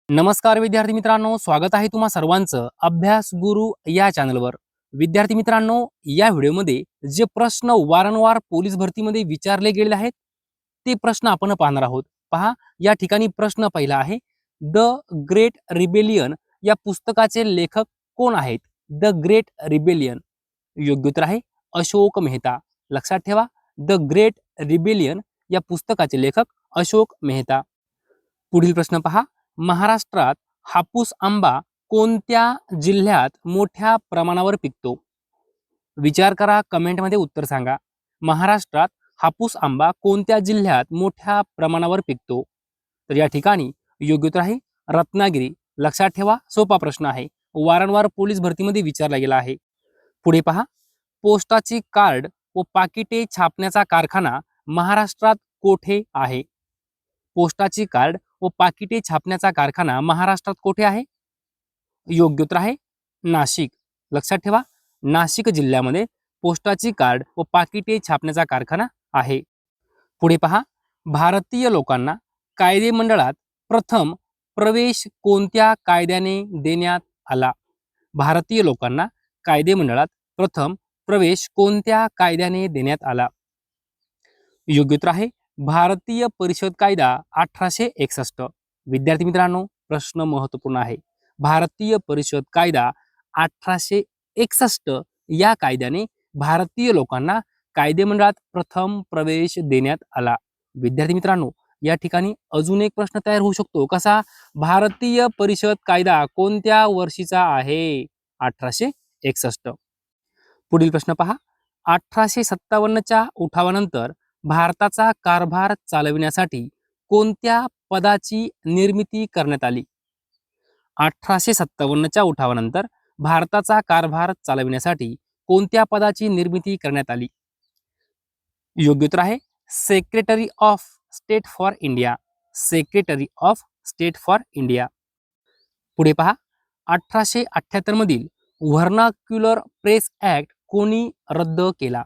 नमस्कार विद्यार्थी मित्रांनो, स्वागत आहे तुम्हा सर्वांचं अभ्यास गुरु या चॅनलवर। विद्यार्थी मित्रांनो, या व्हिडिओमध्ये जे प्रश्न वारंवार पोलीस भरतीमध्ये विचारले गेलेले आहेत ते प्रश्न आपण पाहणार आहोत। पहा, या ठिकाणी प्रश्न पहिला आहे, द ग्रेट रिबेलियन या पुस्तकाचे लेखक कोण आहेत? द ग्रेट रिबेलियन, योग्य उत्तर आहे अशोक मेहता। लक्षात ठेवा, द ग्रेट रिबेलियन या पुस्तकाचे लेखक अशोक मेहता। पुढील प्रश्न पहा, महाराष्ट्रात हापूस आंबा कोणत्या जिल्ह्यात मोठ्या प्रमाणावर पिकतो? विचार करा, कमेंटमध्ये उत्तर सांगा। महाराष्ट्रात हापूस आंबा कोणत्या जिल्ह्यात मोठ्या प्रमाणावर पिकतो? तर या ठिकाणी योग्य उत्तर आहे रत्नागिरी। लक्षात ठेवा, सोपा प्रश्न आहे, वारंवार पोलीस भरतीमध्ये विचारला गेला आहे। पुढे पहा, पोस्टाची कार्ड व पाकिटे छापण्याचा कारखाना महाराष्ट्रात कोठे आहे? पोस्टाची कार्ड व पाकिटे छापण्याचा कारखाना महाराष्ट्रात कोठे आहे? योग्य उत्तर आहे नाशिक। लक्षात ठेवा, नाशिक जिल्ह्यामध्ये पोस्टाची कार्ड व पाकिटे छापण्याचा कारखाना आहे। पुढे पहा, भारतीय लोकांना कायदे मंडळात प्रथम प्रवेश कोणत्या कायद्याने देण्यात आला? भारतीय लोकांना कायदे मंडळात प्रथम प्रवेश कोणत्या कायद्याने देण्यात आला? योग्य उत्तर आहे भारतीय परिषद कायदा 1861। विद्यार्थी मित्रांनो, प्रश्न महत्वपूर्ण आहे। भारतीय परिषद कायदा 1861 या कायद्याने भारतीय लोकांना कायदे मंडळात प्रथम प्रवेश देण्यात आला। विद्यार्थी मित्रांनो, या ठिकाणी अजून एक प्रश्न तयार होऊ शकतो, कसा? भारतीय परिषद कायदा कोणत्या वर्षीचा आहे? 1861। पुढील प्रश्न पहा, 1857च्या उठावानंतर भारताचा कारभार चालविण्यासाठी कोणत्या पदाची निर्मिती करण्यात आली? 1857च्या उठावानंतर भारताचा कारभार चालविण्यासाठी कोणत्या पदाची निर्मिती करण्यात आली? योग्य उत्तर आहे secretary of state for India. Secretary of state for India. पुढे पहा, 1878 मधील व्हर्नाक्युलर प्रेस ऍक्ट कोणी रद्द केला?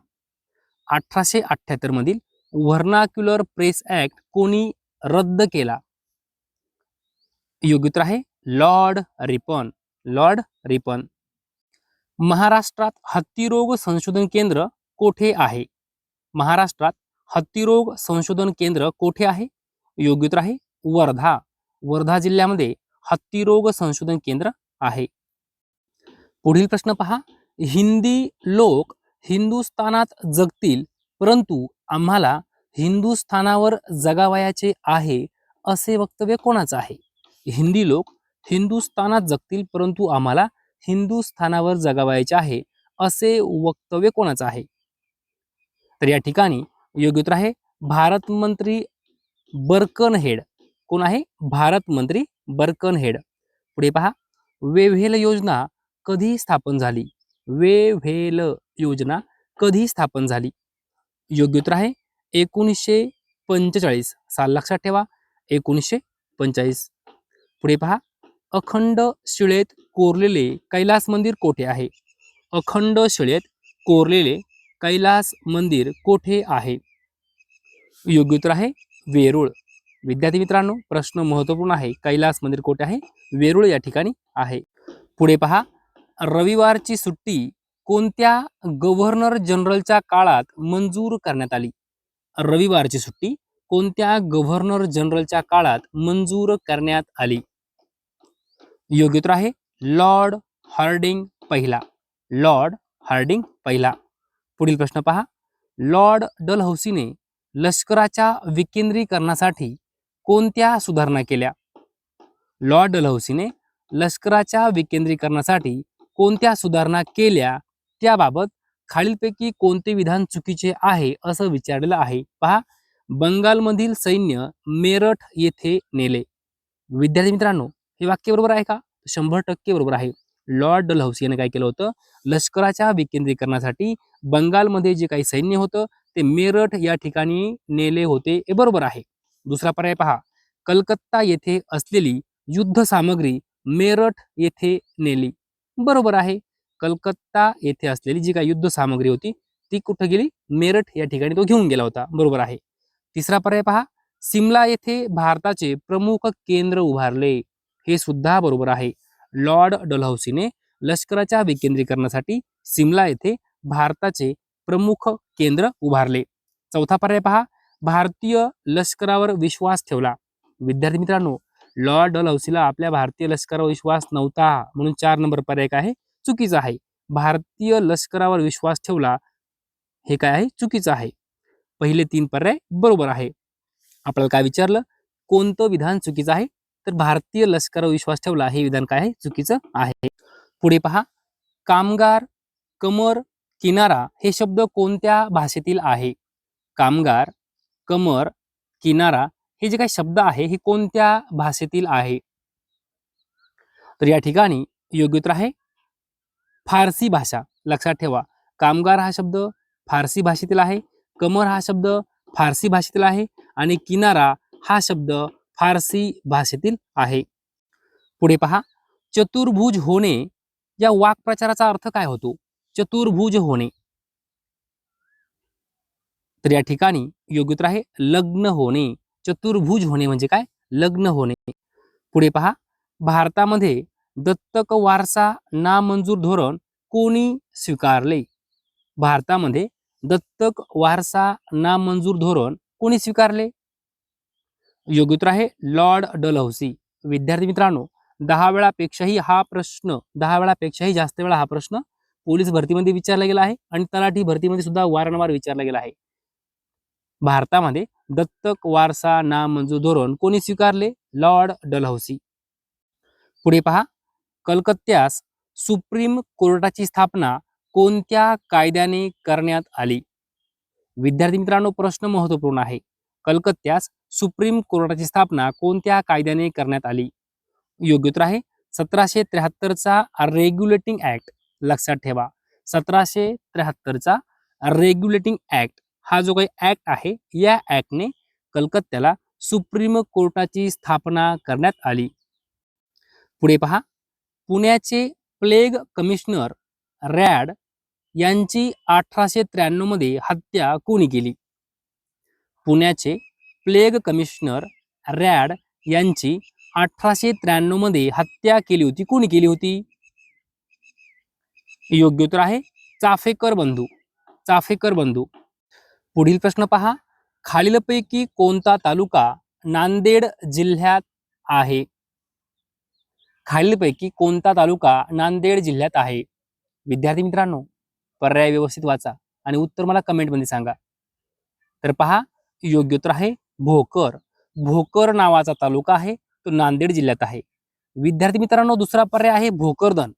1878 मधील व्हर्नाक्युलर प्रेस ऍक्ट कोणी रद्द केला? योग्य उत्तर आहे लॉर्ड रिपन। Lord Ripon. महाराष्ट्रात हत्तीरोग संशोधन केंद्र कोठे आहे? महाराष्ट्रात हत्तीरोग संशोधन केंद्र कोठे आहे? योग्य उत्तर आहे वर्धा। वर्धा जिल्ह्यामध्ये हत्तीरोग संशोधन केंद्र आहे। पुढील प्रश्न पहा, हिंदी लोक हिंदुस्थानात जगतील परंतु आम्हाला हिंदुस्थानावर जगावयाचे आहे असे वक्तव्य कोणाचं आहे? हिंदी लोक हिंदुस्थानात जगतील परंतु आम्हाला हिंदुस्थानावर जगावयाचे आहे असे वक्तव्य कोणाचं आहे? तर या ठिकाणी योग्य उत्तर आहे भारत मंत्री बर्कनहेड। कोण आहे? भारत मंत्री बर्कनहेड। पुढे पहा, वेव्हेल योजना कधी स्थापन झाली? वेव्हेल योजना कधी स्थापन झाली? योग्य उत्तर आहे 1945 साल। लक्षात ठेवा, 1945। पुढे पहा, अखंड शिळेत कोरलेले कैलास मंदिर कोठे आहे? अखंड शिळेत कोरलेले कैलास मंदिर कोठे आहे? योग्य उत्तर आहे वेरूळ। विद्यार्थी मित्रांनो, प्रश्न महत्वपूर्ण आहे, कैलास मंदिर कोठे आहे? वेरूळ या ठिकाणी आहे। पुढे पहा, रविवारची सुट्टी कोणत्या गव्हर्नर जनरलच्या काळात मंजूर करण्यात आली? रविवारची सुट्टी कोणत्या गव्हर्नर जनरलच्या काळात मंजूर करण्यात आली? योग्य उत्तर आहे लॉर्ड हार्डिंग पहिला। लॉर्ड हार्डिंग पहिला। पुढील प्रश्न पहा, लॉर्ड डलहौसीने लष्कराच्या विकेंद्रीकरणासाठी कोणत्या सुधारणा केल्या? लॉर्ड डलहौसीने लष्कराच्या विकेंद्रीकरणासाठी कोणत्या सुधारणा केल्या त्याबाबत खालीलपैकी कोणते विधान चुकीचे आहे असं विचारलेलं आहे। पहा, बंगालमधील सैन्य मेरठ येथे नेले। विद्यार्थी मित्रांनो, हे वाक्य बरोबर आहे का? 100% बरोबर आहे। लॉर्ड डलहौसी याने काय केलं होतं? लष्कराच्या विकेंद्रीकरणासाठी बंगालमध्ये जे काही सैन्य होतं ते मेरठ या ठिकाणी नेले होते, हे बरोबर आहे। दुसरा पर्याय पहा, कलकत्ता येथे असलेली युद्ध सामग्री मेरठ येथे नेली। बरोबर आहे, कलकत्ता येथे असलेली जी काही युद्ध सामग्री होती ती कुठे गेली? मेरठ या ठिकाणी तो घेऊन गेला होता। बरोबर आहे। तिसरा पर्याय पहा, सिमला येथे भारताचे प्रमुख केंद्र उभारले। हे सुद्धा बरोबर आहे. लॉर्ड डलहौसीने लष्कराच्या विकेंद्रीकरणासाठी सिमला येथे भारताचे प्रमुख केंद्र उभारले. चौथा पर्याय पहा, भारतीय लष्करावर विश्वास ठेवला. विद्यार्थी मित्रांनो, लॉर्ड डलहौसीला आपल्या भारतीय लष्करावर विश्वास नव्हता म्हणून 4 नंबर पर्याय काय आहे, चुकीचा आहे. भारतीय लष्करावर विश्वास ठेवला हे काय आहे, चुकीचं आहे. पहिले 3 पर्याय बरोबर आहे. आपल्याला काय विचारलं, कोणतं विधान चुकीचं आहे, तर भारतीय लष्करावर विश्वास ठेवला हे विधान काय आहे, चुकीचं आहे. पुढे पहा, कामगार, कमर, किनारा हे शब्द कोणत्या भाषेतील आहे? कामगार, कमर, किनारा हे जे काही शब्द आहे हे कोणत्या भाषेतील आहे? तर या ठिकाणी योग्य उत्तर आहे फारसी भाषा. लक्षात ठेवा, कामगार हा शब्द फारसी भाषेतील आहे, कमर हा शब्द फारसी भाषेतील आहे आणि किनारा हा शब्द फारसी भाषेतील आहे. पुढे पहा, चतुर्भुज होणे या वाक्प्रचाराचा अर्थ काय होतो? चतुर्भुज होणे. तर या ठिकाणी योग्य उत्तर आहे लग्न होणे. चतुर्भुज होणे म्हणजे काय? लग्न होणे. पुढे पहा, भारतामध्ये दत्तक वारसा नामंजूर धोरण कोणी स्वीकारले? भारतामध्ये दत्तक वारसा नामंजूर धोरण कोणी स्वीकारले? योग्य उत्तर आहे लॉर्ड डलहौसी. विद्यार्थी मित्रांनो, 10 वेळापेक्षाही जास्त वेळा हा प्रश्न पोलीस भरतीमध्ये विचारला गेला आहे आणि तलाठी भरतीमध्ये सुद्धा वारंवार विचारला गेला आहे. भारतामध्ये दत्तक वारसा नामंजूर धोरण कोणी स्वीकारले? Lord Dalhousie. पुढे पहा, कलकत्त्यास सुप्रीम कोर्टाची स्थापना कोणत्या कायद्याने करण्यात आली? विद्यार्थी मित्रांनो, प्रश्न महत्वपूर्ण आहे. कलकत्त्यास सुप्रीम कोर्टाची स्थापना कोणत्या कायद्याने करण्यात आली? योग्य उत्तर आहे 1773चा रेग्युलेटिंग ऍक्ट. लक्षात ठेवा, 1773चा रेग्युलेटिंग ऍक्ट हा जो काही ऍक्ट आहे या ऍक्टने कलकत्त्याला सुप्रीम कोर्टाची स्थापना करण्यात आली. पुढे पहा, पुण्याचे प्लेग कमिशनर रॅड यांची 1893 मध्ये हत्या कोणी केली? पुण्याचे प्लेग कमिशनर रॅड यांची 1893 मध्ये हत्या केली होती, कोणी केली होती? योग्य उत्तर आहे चाफेकर बंधू. चाफेकर बंधू. पुढील प्रश्न पहा, खालीलपैकी कोणता तालुका नांदेड जिल्ह्यात आहे? खालीलपैकी कोणता तालुका नांदेड जिल्ह्यात आहे? विद्यार्थी मित्रांनो, पर्याय व्यवस्थित वाचा आणि उत्तर मला कमेंटमध्ये सांगा. तर पहा, योग्य उत्तर आहे भोकर. भोकर नावाचा तालुका आहे तो नांदेड जिल्ह्यात आहे. विद्यार्थी मित्रांनो, दुसरा पर्याय आहे भोकरदन.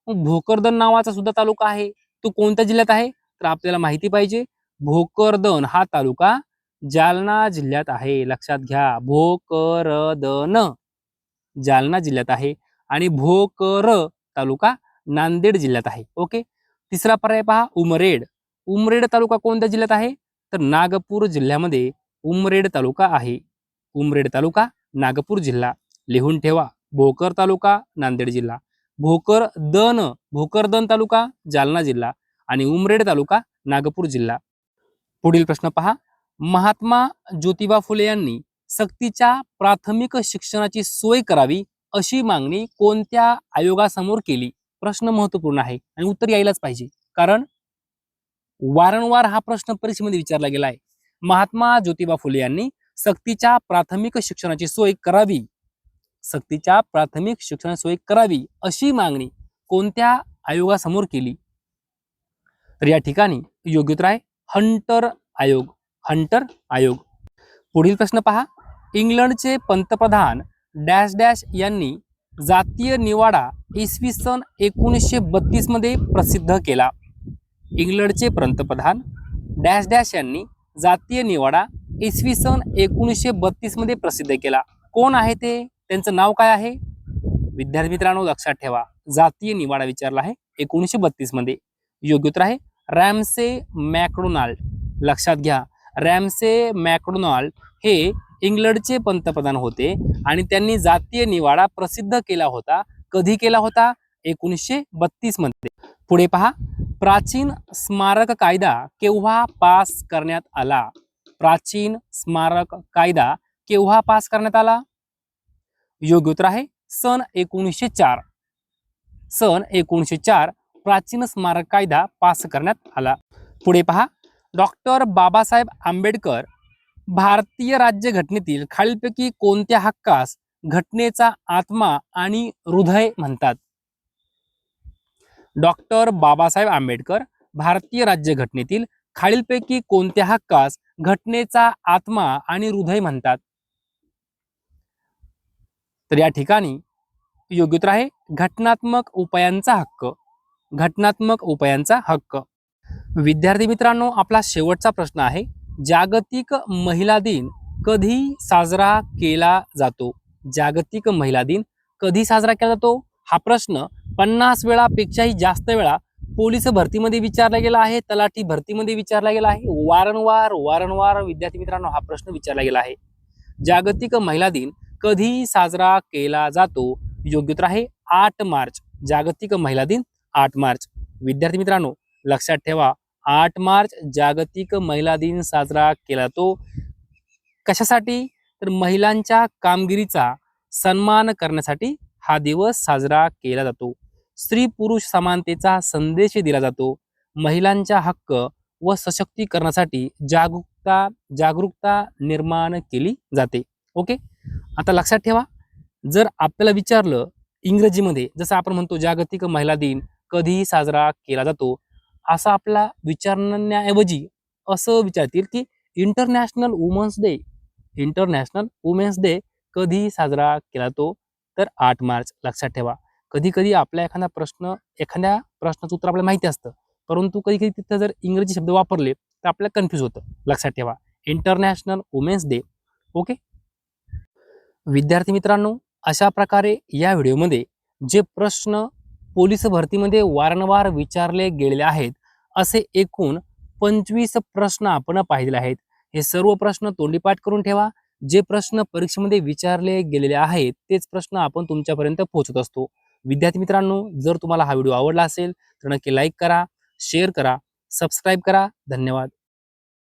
भोकरदन नावाचा सुद्धा तालुका आहे, तो कोणत्या जिल्ह्यात आहे? तर आपल्याला माहिती पाहिजे. भोकरदन हा तालुका जालना जिल्ह्यात आहे. लक्षात घ्या, भोकरदन जालना जिल्ह्यात आहे आणि भोकर तालुका नांदेड जिल्ह्यात आहे. ओके. तिसरा पर्याय पहा, उमरेड. उमरेड तालुका कोणत्या जिल्ह्यात आहे? तर नागपूर जिल्ह्यामध्ये उमरेड तालुका आहे. उमरेड तालुका नागपूर जिल्हा. लिहून ठेवा, भोकर तालुका नांदेड जिल्हा, भोकरदन तालुका जालना जिल्हा आणि उमरेड तालुका नागपूर जिल्हा. पुढील प्रश्न पहा, महात्मा ज्योतिबा फुले यांनी सक्तीच्या प्राथमिक शिक्षणाची सोय करावी अशी मागणी कोणत्या आयोगासमोर केली? प्रश्न महत्वपूर्ण आहे आणि उत्तर यायलाच पाहिजे, कारण वारंवार हा प्रश्न परीक्षेमध्ये विचारला गेला आहे. महात्मा ज्योतिबा फुले यांनी सक्तीच्या प्राथमिक शिक्षणाची सोय करावी, सक्तीच्या प्राथमिक शिक्षणाची सोय करावी अशी मागणी कोणत्या आयोगासमोर केली? तर या ठिकाणी योग्य उत्तर आहे हंटर आयोग. हंटर आयोग. पुढील प्रश्न पहा, इंग्लंडचे पंतप्रधान डॅश डॅश यांनी जातीय निवाडा इसवी सन 1932 मध्ये प्रसिद्ध केला. इंग्लंडचे पंतप्रधान डॅश डॅश यांनी जातीय निवाडा इसवी सन 1932 मध्ये प्रसिद्ध केला. कोण आहे ते? त्यांचं नाव काय आहे? विद्यार्थी मित्रांनो, लक्षात ठेवा, जातीय निवाडा विचारला आहे 1932 मध्ये. योग्य उत्तर आहे रॅमसे मॅकडोनाल्ड. लक्षात घ्या, रॅमसे मॅकडोनाल्ड हे इंग्लंडचे पंतप्रधान होते आणि त्यांनी जातीय निवाडा प्रसिद्ध केला होता. कधी केला होता? 1932 मध्ये. पुढे पहा, प्राचीन स्मारक कायदा केव्हा पास करण्यात आला? प्राचीन स्मारक कायदा केव्हा पास करण्यात आला? योग्य उत्तर आहे सन 1904. सन 1904 प्राचीन स्मारक कायदा पास करण्यात आला. पुढे पहा, डॉक्टर बाबासाहेब आंबेडकर भारतीय राज्यघटनेतील खालीलपैकी कोणत्या हक्कास घटनेचा आत्मा आणि हृदय म्हणतात? डॉक्टर बाबासाहेब आंबेडकर भारतीय राज्यघटनेतील खालीलपैकी कोणत्या हक्कास घटनेचा आत्मा आणि हृदय म्हणतात? तर या ठिकाणी योग्य उत्तर आहे घटनात्मक उपायांचा हक्क. घटनात्मक उपायांचा हक्क. विद्यार्थी मित्रांनो, आपला शेवटचा प्रश्न आहे, जागतिक महिला दिन कधी साजरा केला जातो? जागतिक महिला दिन कधी साजरा केला जातो? हा प्रश्न 50 वेळापेक्षाही जास्त वेळा पोलीस भरतीमध्ये विचारला गेला आहे, तलाठी भरतीमध्ये विचारला गेला आहे. वारंवार विद्यार्थी मित्रांनो हा प्रश्न विचारला गेला आहे. जागतिक महिला दिन कधी साजरा केला जातो? योग्य उत्तर आहे 8 मार्च. जागतिक महिला दिन 8 मार्च. विद्यार्थी मित्रांनो लक्षात ठेवा, 8 मार्च जागतिक महिला दिन साजरा केला जातो. कशासाठी? तर महिलांच्या कामगिरीचा सन्मान करण्यासाठी हा दिवस साजरा केला जातो. स्त्री पुरुष समानतेचा संदेश दिला जातो. महिलांच्या हक्क व सशक्तीकरणासाठी जागरूकता निर्माण केली जाते. ओके, आता लक्षात ठेवा, जर आपल्याला विचारलं इंग्रजीमध्ये, जसं आपण म्हणतो जागतिक महिला दिन कधी साजरा केला जातो, असं आपला विचारण्याऐवजी असं विचारतील की international women's day. International women's day कधी साजरा केला जातो? तर 8 मार्च. लक्षात ठेवा, कधी कधी आपल्या एखाद्या प्रश्नाचं उत्तर आपल्याला माहिती असतं, परंतु कधी कधी तिथं जर इंग्रजी शब्द वापरले तर आपल्याला कन्फ्यूज होतं. लक्षात ठेवा, इंटरनॅशनल वुमेन्स डे. ओके विद्यार्थी मित्रांनो, अशा प्रकारे या व्हिडिओमध्ये जे प्रश्न पोलीस भरतीमध्ये वारंवार विचारले गेलेले आहेत, असे एकूण 25 प्रश्न आपण पाहिलेले आहेत. हे सर्व प्रश्न तोंडीपाठ करून ठेवा. जे प्रश्न परीक्षेमध्ये विचारले गेलेले आहेत तेच प्रश्न आपण तुमच्यापर्यंत पोहोचत असतो. विद्यार्थी मित्रांनो, जर तुम्हाला हा व्हिडिओ आवडला असेल तर नक्की लाईक करा, शेअर करा, सबस्क्राईब करा. धन्यवाद.